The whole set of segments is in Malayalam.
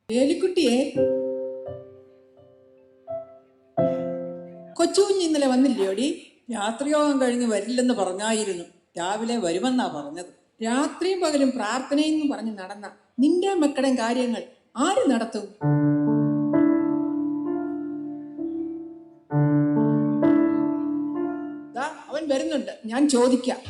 ഏലിക്കുട്ടിയെ, കൊച്ചുകുഞ്ഞ് ഇന്നലെ വന്നില്ലയോടി? രാത്രിയോഗം കഴിഞ്ഞ് വരില്ലെന്ന് പറഞ്ഞായിരുന്നു. രാവിലെ വരുമെന്നാ പറഞ്ഞത്. രാത്രിയും പകലും പ്രാർത്ഥനയെന്നും പറഞ്ഞ് നടന്ന നിന്റെ മക്കളുടെയും കാര്യങ്ങൾ ആര് നടത്തും? അവൻ വരുന്നുണ്ട്, ഞാൻ ചോദിക്കാം.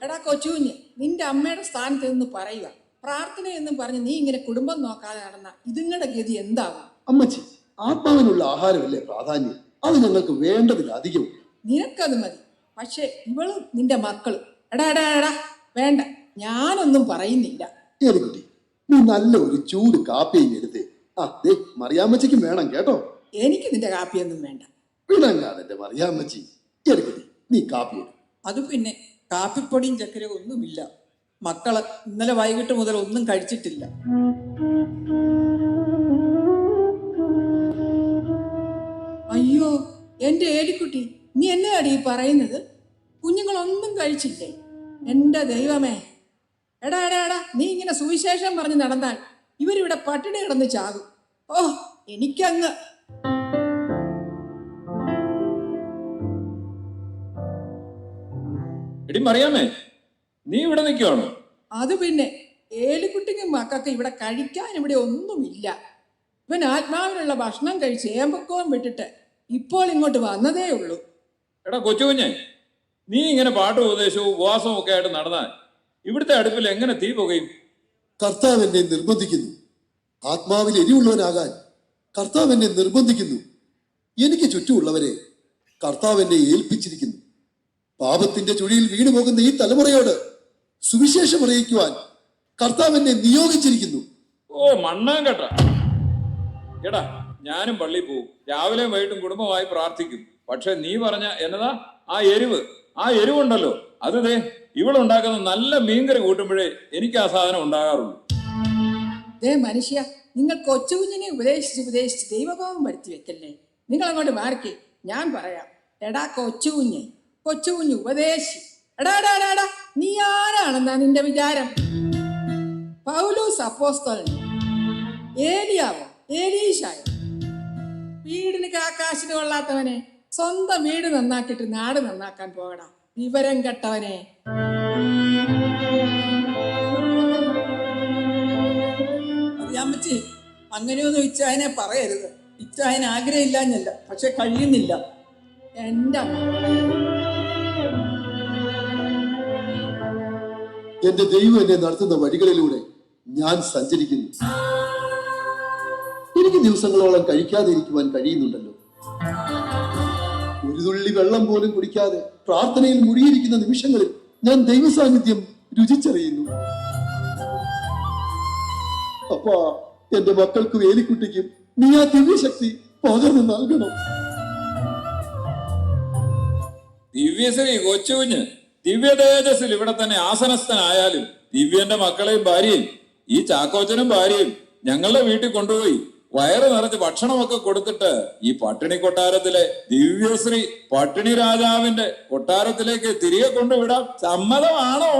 എടാ കൊച്ചുകുഞ്ഞ്, നിന്റെ അമ്മയുടെ സ്ഥാനത്ത് നിന്ന് പറയുക. പ്രാർത്ഥന എന്നും പറഞ്ഞ് നീ ഇങ്ങനെ കുടുംബം നോക്കാതെ നടന്ന ഇതുങ്ങളുടെ ഗതി എന്താകും? അമ്മച്ചി, ആത്മാവിനുള്ള ആഹാരമല്ലേ പ്രാധാന്യം? അത് ഞങ്ങൾക്ക് വേണ്ടതിലധികം. നിനക്കത് മതി, പക്ഷെ ഇവളും നിന്റെ മക്കളും. എടാ എടാ എടാ, വേണ്ട, ഞാനൊന്നും പറയുന്നില്ല. ഏലിക്കുട്ടി, നീ നല്ല ഒരു ചൂട് കാപ്പിയും എടുത്തേ. മറിയാമ്മച്ചിക്കും വേണം കേട്ടോ. എനിക്ക് നിന്റെ കാപ്പിയൊന്നും വേണ്ട. പിണങ്ങാതെ മറിയാമ്മച്ചി. ഏലിക്കുട്ടി, നീ കാപ്പി എടു. അത് പിന്നെ കാപ്പിപ്പൊടിയും ചക്കരയും ഒന്നുമില്ല. മക്കള് ഇന്നലെ വൈകിട്ട് മുതൽ ഒന്നും കഴിച്ചിട്ടില്ല. അയ്യോ എന്റെ ഏലിക്കുട്ടി, നീ എന്നാടി ഈ പറയുന്നത്? കുഞ്ഞുങ്ങളൊന്നും കഴിച്ചില്ലേ? എന്റെ ദൈവമേ! എടാ എടാ എടാ, നീ ഇങ്ങനെ സുവിശേഷം പറഞ്ഞ് നടന്നാൽ ഇവരിവിടെ പട്ടിണി കിടന്ന് ചാകും. ഓ, എനിക്കങ്ങ് എടി മറിയാമേ, നീ ഇവിടെ നിൽക്കുവാണോ? അത് പിന്നെ ഏലിക്കുട്ടിക്കും മക്കൾക്ക് ഇവിടെ കഴിക്കാൻ ഇവിടെ ഒന്നുമില്ല. ഇവൻ ആത്മാവിനുള്ള ഭക്ഷണം കഴിച്ച് ഏമ്പക്കവും വിട്ടിട്ട് ഇപ്പോൾ ഇങ്ങോട്ട് വന്നതേ ഉള്ളൂ. എടാ കൊച്ചുകുഞ്ഞെ, നീ ഇങ്ങനെ പാട്ടും ഉപദേശവും ഉപവാസവും ഒക്കെ ആയിട്ട് നടന്നാൽ ഇവിടുത്തെ അടുപ്പിൽ എങ്ങനെ തീ പുകയും? കർത്താവ് എന്നെ നിർബന്ധിക്കുന്നു. ആത്മാവിൽ എരിവുള്ളവനാകാൻ കർത്താവ് എന്നെ നിർബന്ധിക്കുന്നു. എനിക്ക് ചുറ്റുമുള്ളവരെ കർത്താവ് എന്നെ ഏൽപ്പിച്ചിരിക്കുന്നു. പാപത്തിന്റെ ചുഴിയിൽ വീണുപോകുന്ന ഈ തലമുറയോട് സുവിശേഷം അറിയിക്കുവാൻ കർത്താവ് എന്നെ നിയോഗിച്ചിരിക്കുന്നു. ഓ മണ്ണാൻ കേട്ട. എടാ, ഞാനും പള്ളിയിൽ പോവും, രാവിലെയും വൈകിട്ടും കുടുംബമായി പ്രാർത്ഥിക്കും. പക്ഷെ നീ പറഞ്ഞ എന്നതാ ആ എരിവുണ്ടല്ലോ, അത് ദേ ഇവളുണ്ടാക്കുന്ന നല്ല മീൻകറി കൂട്ടുമ്പോഴേ എനിക്ക് ആ സാധനം ഉണ്ടാകാറുള്ളൂ. മനുഷ്യ, നിങ്ങൾ കൊച്ചുകുഞ്ഞിനെ ഉപദേശിച്ച് ദൈവഭാവം വരുത്തി വെക്കല്ലേ. നിങ്ങൾ അങ്ങോട്ട് മാറിക്കേ, ഞാൻ പറയാം. എടാ കൊച്ചുകുഞ്ഞ് ഉപദേശി. എടാ എടാ എടാ, നീ ആരാണെന്നാ നിന്റെ വിചാരം? പൗലോസ് അപ്പോസ്തലനോ? ഏലിയാവോ? ഏലീശായോ? വീടിന് കാശിന് കൊള്ളാത്തവനെ, സ്വന്തം വീട് നന്നാക്കിയിട്ട് നാട് നന്നാക്കാൻ പോകടാ, വിവരം കെട്ടവനെ. അറിയാമ്മച്ചി, അങ്ങനെയൊന്നും ഇച്ചായനെ പറയരുത്. ഇച്ചായന് ആഗ്രഹമില്ലാഞ്ഞല്ല, പക്ഷെ കഴിയുന്നില്ല. എന്റെ എന്റെ ദൈവം എന്നെ നടത്തുന്ന വഴികളിലൂടെ ഞാൻ സഞ്ചരിക്കുന്നു. എനിക്ക് ദിവസങ്ങളോളം കഴിക്കാതെ ഇരിക്കുവാൻ കഴിയുന്നുണ്ടല്ലോ. ഒരു തുള്ളി വെള്ളം പോലും കുടിക്കാതെ പ്രാർത്ഥനയിൽ മുഴുകിയിരിക്കുന്ന നിമിഷങ്ങളിൽ ഞാൻ ദൈവ സാന്നിധ്യം രുചിച്ചറിയുന്നു. അപ്പാ, എന്റെ മക്കൾക്കും ഏലിക്കുട്ടിക്കും നീ ആ ദിവ്യശക്തി പകർന്നു നൽകണം. ദിവ്യശ്രീ കൊച്ചുകുഞ്ഞ് ദിവ്യ തേജസ്സിൽ ഇവിടെ തന്നെ ആസനസ്ഥനായാലും ദിവ്യന്റെ മക്കളെയും ഭാര്യയും ഈ ചാക്കോച്ചനും ഭാര്യയും ഞങ്ങളുടെ വീട്ടിൽ കൊണ്ടുപോയി വയറ് നിറച്ച് ഭക്ഷണമൊക്കെ കൊടുത്തിട്ട് ഈ പട്ടിണി കൊട്ടാരത്തിലെ ദിവ്യശ്രീ പട്ടിണി രാജാവിന്റെ കൊട്ടാരത്തിലേക്ക് തിരികെ കൊണ്ടുവിടാം. സമ്മതമാണോ?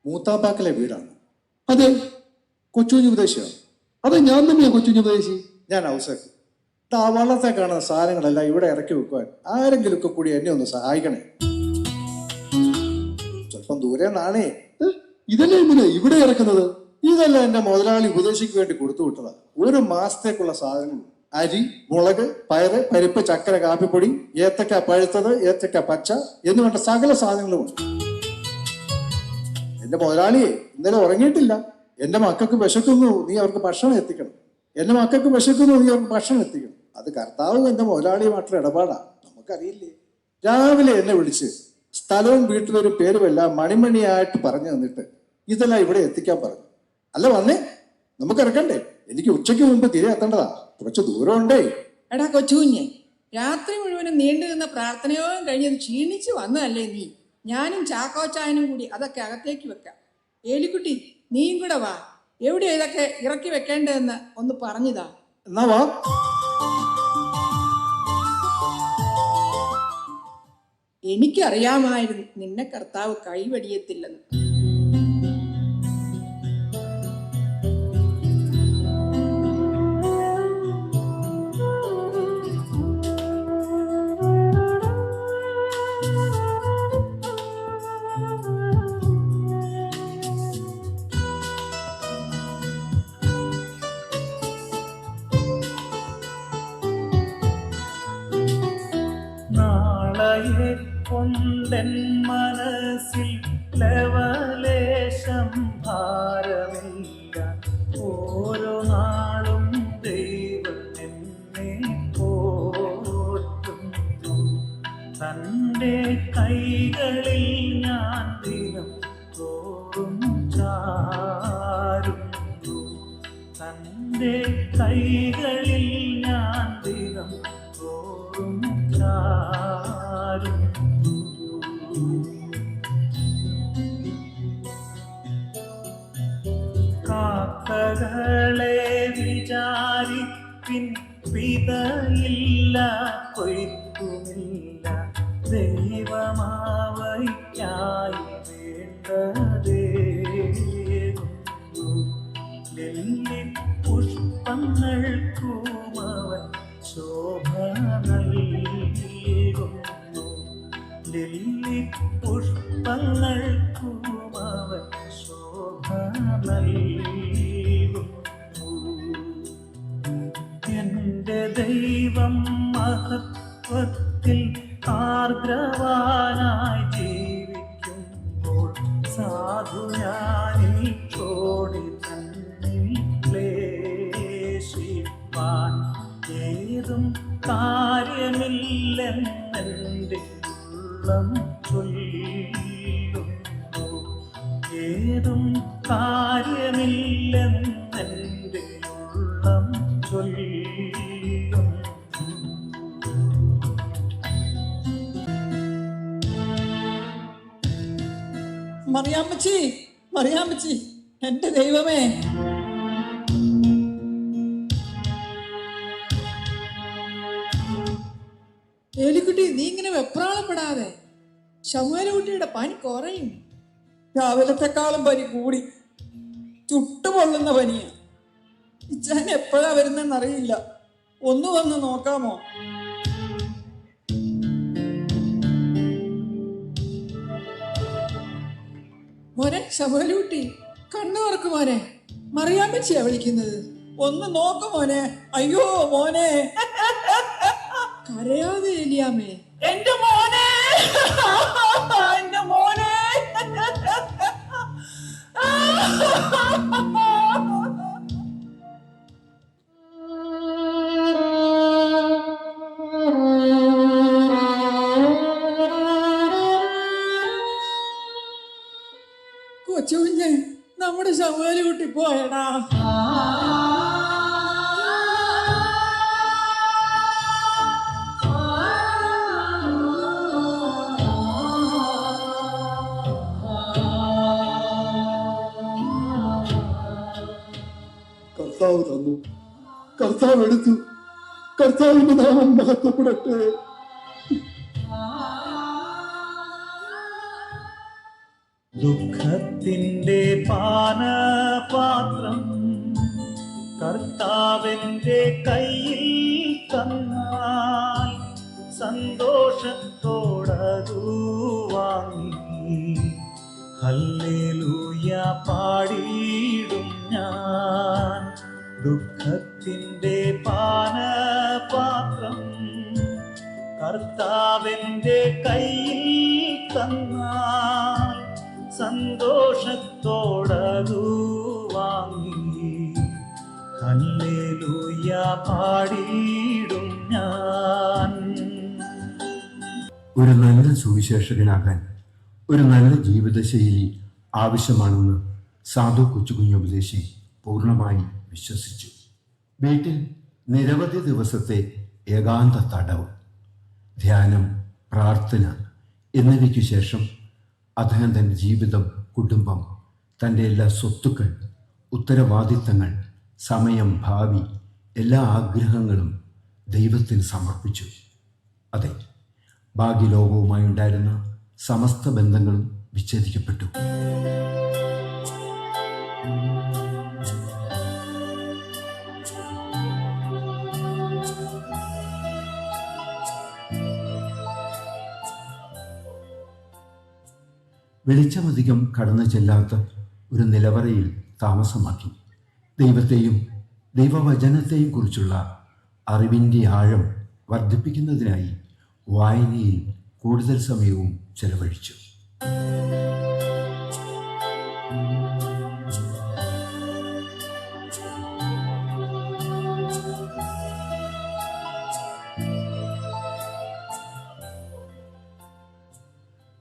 മൂത്താപ്പാക്കലെ വീടാണ്. അതെ, കൊച്ചുകുഞ്ഞ് ഉപദേശിയാണ്. അതെ, ഞാൻ തന്നെയാ കൊച്ചുകുഞ്ഞ് ഉപദേശി. ഞാൻ ഔസഫ്. ആ വള്ളത്തെ കാണുന്ന സാധനങ്ങളെല്ലാം ഇവിടെ ഇറക്കി വെക്കുവാൻ ആരെങ്കിലും ഒക്കെ കൂടി എന്നെ ഒന്ന് സഹായിക്കണേ. സ്വല്പം ദൂരെ നാണേ. ഇതല്ലേ ഇങ്ങനെ ഇവിടെ ഇറക്കുന്നത്? ഇതെല്ലാം എന്റെ മുതലാളി ഉപദേശിക്ക് വേണ്ടി കൊടുത്തു വിട്ടതാ. ഒരു മാസത്തേക്കുള്ള സാധനങ്ങൾ: അരി, മുളക്, പയറ്, പരിപ്പ്, ചക്കര, കാപ്പിപ്പൊടി, ഏത്തക്ക പഴുത്തത്, ഏത്തക്ക പച്ച എന്ന് വേണ്ട സകല സാധനങ്ങളുമുണ്ട്. എന്റെ മുതലാളിയെ ഇന്നലെ ഉറങ്ങിയിട്ടില്ല. എന്റെ മക്കൾക്ക് വിശക്കുന്നു, നീ അവർക്ക് ഭക്ഷണം എത്തിക്കണം. എന്റെ മക്കൾക്ക് വിശക്കുന്നു, നീ അവർക്ക് ഭക്ഷണം എത്തിക്കണം. അത് കർത്താവും എന്റെ മുതലാളിയുമായിട്ടുള്ള ഇടപാടാ, നമുക്കറിയില്ലേ. രാവിലെ എന്നെ വിളിച്ച് സ്ഥലവും വീട്ടിലൊരു പേരുമെല്ലാം മണിമണിയായിട്ട് പറഞ്ഞു തന്നിട്ട് ഇതെല്ലാം ഇവിടെ എത്തിക്കാൻ പറഞ്ഞു. അല്ല വന്നേ, നമുക്ക് ഇറക്കണ്ടേ? എനിക്ക് ഉച്ചയ്ക്ക് മുമ്പ് തിരികെ എത്തേണ്ടതാ, കുറച്ച് ദൂരം ഉണ്ടേ. എടാ കൊച്ചുകുഞ്ഞെ, രാത്രി മുഴുവനും നീണ്ടു നിന്ന പ്രാർത്ഥനയോളം കഴിഞ്ഞത് ക്ഷീണിച്ചു വന്നതല്ലേ നീ? ഞാനും ചാക്കോച്ചായനും കൂടി അതൊക്കെ അകത്തേക്ക് വെക്കാം. ഏലിക്കുട്ടി, നീയും കൂടെ വാ. എവിടെയാ ഇതൊക്കെ ഇറക്കി വെക്കേണ്ടതെന്ന് ഒന്ന് പറഞ്ഞതാ. എന്നാ വാ. എനിക്കറിയാമായിരുന്നു നിന്നെ കർത്താവ് കൈവടിയത്തില്ലെന്ന്. നാളയെ കൊണ്ടെൻ മനസ്സിൽ ലവലേശം ഭാരമില്ല. ഓരോ നാളും ദൈവം എന്നെ പോറ്റുന്നു. തൻ്റെ കൈകളിൽ ഞാൻ ദിനം തോറും ചാരുന്നു. തൻ്റെ കൈകളിൽ ഞാൻ ദിനം തോറും ചാരുന്നു. കാക്കകളെ വിചാരിപ്പിൻ, പിതയില്ല കൊയ്ത്തുമില്ല. ദൈവമാവയ്ക്കായി വേണ്ടതേകുന്നു. ലില്ലി പുഷ്പങ്ങൾക്കുമവൻ ശോഭ നൽകുന്നു. ലില്ലി പുഷ്പങ്ങൾക്കുമവൻ ശോഭ നൽകുന്നു. എന്റെ ദൈവം മഹത്വത്തിൽ ആർദ്രവാനായി ജീവിക്കുമ്പോൾ സാധു ഞാനീ ചോടി തന്നിൽ ക്ലേശിപ്പാൻ ഏതും കാര്യമില്ലെന്നെൻ്റെ ഉള്ളം ചൊല്ലുന്നു. ഏതും കാര്യമില്ലെന്നെൻ്റെ ഉള്ളം ചൊല്ലുന്നു. മറിയാമ്മച്ചി, മറിയാമ്മച്ചി, എന്റെ ദൈവമേ. ഏലിക്കുട്ടി, നീ ഇങ്ങനെ വെപ്രാളപ്പെടാതെ. ശമൂവേലുകുട്ടിയുടെ പനി കുറയും. രാവിലത്തെക്കാളും പനി കൂടി. ചുട്ടുപൊള്ളുന്ന പനിയാ. ഇച്ചാൻ എപ്പോഴാ വരുന്നെന്നറിയില്ല. ഒന്ന് വന്ന് നോക്കാമോ? മോനെ ശമൂവേലുകുട്ടി, കണ്ണു തുറക്ക് മോനെ. മറിയാമ്മച്ചിയാ വിളിക്കുന്നത്. ഒന്ന് നോക്ക് മോനെ. അയ്യോ മോനെ, കരയാതെ ഏലിയാമ്മേ. എന്റെ മോനെ, എന്റെ മോനെ. കൊച്ചുകുഞ്ഞ്, നമ്മുടെ ശമൂവേലുകുട്ടി പോയടാ. കർത്താവ് തന്നു, കർത്താവ് എടുത്തു. കർത്താവിന്റെ നാമം മഹത്വപ്പെടട്ടെ. ദുഃഖത്തിൻ്റെ പാനപാത്രം കർത്താവിൻ്റെ കയ്യിൽ തന്നാൽ സന്തോഷത്തോടതു വാങ്ങി ഹല്ലേലൂയ പാടിയിടും ഞാൻ. ദുഃഖത്തിൻ്റെ പാനപാത്രം കർത്താവിൻ്റെ കയ്യിൽ തന്നാൽ സന്തോഷത്തോടതു വാങ്ങി ഹല്ലേലൂയ പാടിയിടും ഞാൻ. ഒരു നല്ല സുവിശേഷകനാകാൻ ഒരു നല്ല ജീവിതശൈലി ആവശ്യമാണെന്ന് സാധു കൊച്ചുകുഞ്ഞ് ഉപദേശി പൂർണ്ണമായി വിശ്വസിച്ചു. വീട്ടിൽ നിരവധി ദിവസത്തെ ഏകാന്ത തടവ്, ധ്യാനം, പ്രാർത്ഥന എന്നിവയ്ക്ക് ശേഷം അദ്ദേഹം തൻ്റെ ജീവിതം, കുടുംബം, തൻ്റെ എല്ലാ സ്വത്തുക്കൾ, ഉത്തരവാദിത്തങ്ങൾ, സമയം, ഭാവി, എല്ലാ ആഗ്രഹങ്ങളും ദൈവത്തിന് സമർപ്പിച്ചു. അതെ, ഭാഗ്യലോകവുമായി ഉണ്ടായിരുന്ന സമസ്ത ബന്ധങ്ങളും വിച്ഛേദിക്കപ്പെട്ടു. വെളിച്ചമധികം കടന്നു ചെല്ലാത്ത ഒരു നിലവറയിൽ താമസമാക്കി. ദൈവത്തെയും ദൈവവചനത്തെയും കുറിച്ചുള്ള അറിവിൻ്റെ ആഴം വർദ്ധിപ്പിക്കുന്നതിനായി വായനയിൽ കൂടുതൽ സമയവും ചെലവഴിച്ചു.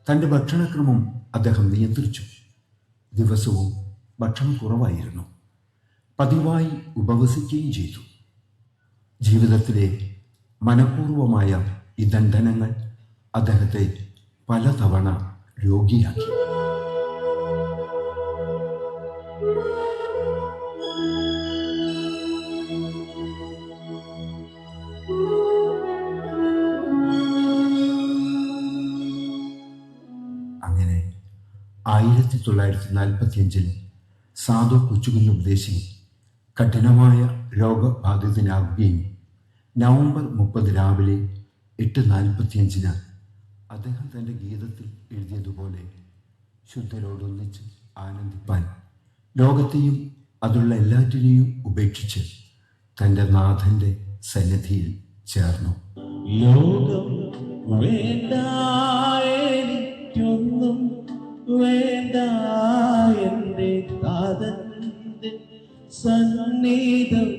തൻ്റെ ഭക്ഷണക്രമം അദ്ദേഹം നിയന്ത്രിച്ചു. ദിവസവും ഭക്ഷണം കുറവായിരുന്നു. പതിവായി ഉപവസിക്കുകയും ചെയ്തു. ജീവിതത്തിലെ മനഃപൂർവമായ ഈ ദണ്ഡനങ്ങൾ അദ്ദേഹത്തെ പലതവണ രോഗിയാക്കി. അങ്ങനെ 1945 സാധു കൊച്ചുകുഞ്ഞ് ഉപദേശി കഠിനമായ രോഗബാധിതനാകുകയും നവംബർ 30 രാവിലെ 8:45 അദ്ദേഹം തൻ്റെ ഗീതത്തിൽ എഴുതിയതുപോലെ ശുദ്ധരോടൊന്നിച്ച് ആനന്ദിപ്പാൻ ലോകത്തെയും അതുള്ള എല്ലാറ്റിനെയും ഉപേക്ഷിച്ച് തൻ്റെ നാഥൻ്റെ സന്നിധിയിൽ ചേർന്നു. ലോകം വേണ്ട എനിക്കൊന്നും വേണ്ട, എൻ്റെ താതന്റെ സന്നിധം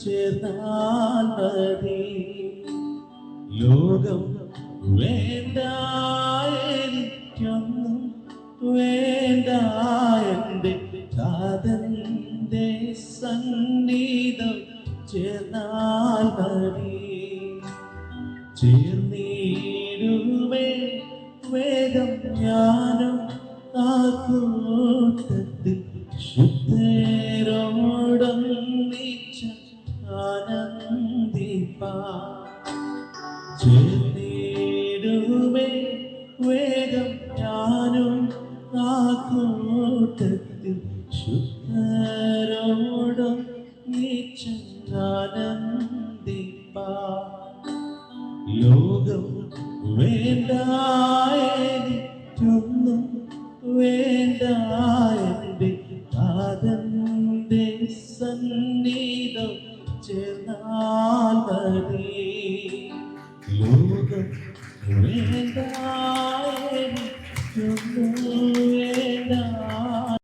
ചേർന്നാൽ മതി. ലോകം വേണ്ട എനിക്കൊന്നും വേണ്ട, എൻ്റെ താതന്റെ സന്നിധം ചേർന്നാൽ മതി. ചേർന്നിടുമേ വേഗം ഞാനും ആ കൂട്ടത്തിൽ ശുദ്ധരോടൊന്നിച്ച് ആനന്ദിപ്പാൻ. ചേർന്നിടുമേ വേഗം ഞാനും ആ കൂട്ടത്തിൽ ശുദ്ധരോടൊന്നിച്ച് ആനന്ദിപ്പാൻ. ലോകം വേണ്ട എനിക്കൊന്നും വേണ്ട, എൻ്റെ താതന്റെ സന്നിധം ചേർന്നാൽ മതി. ലോകം വേണ്ട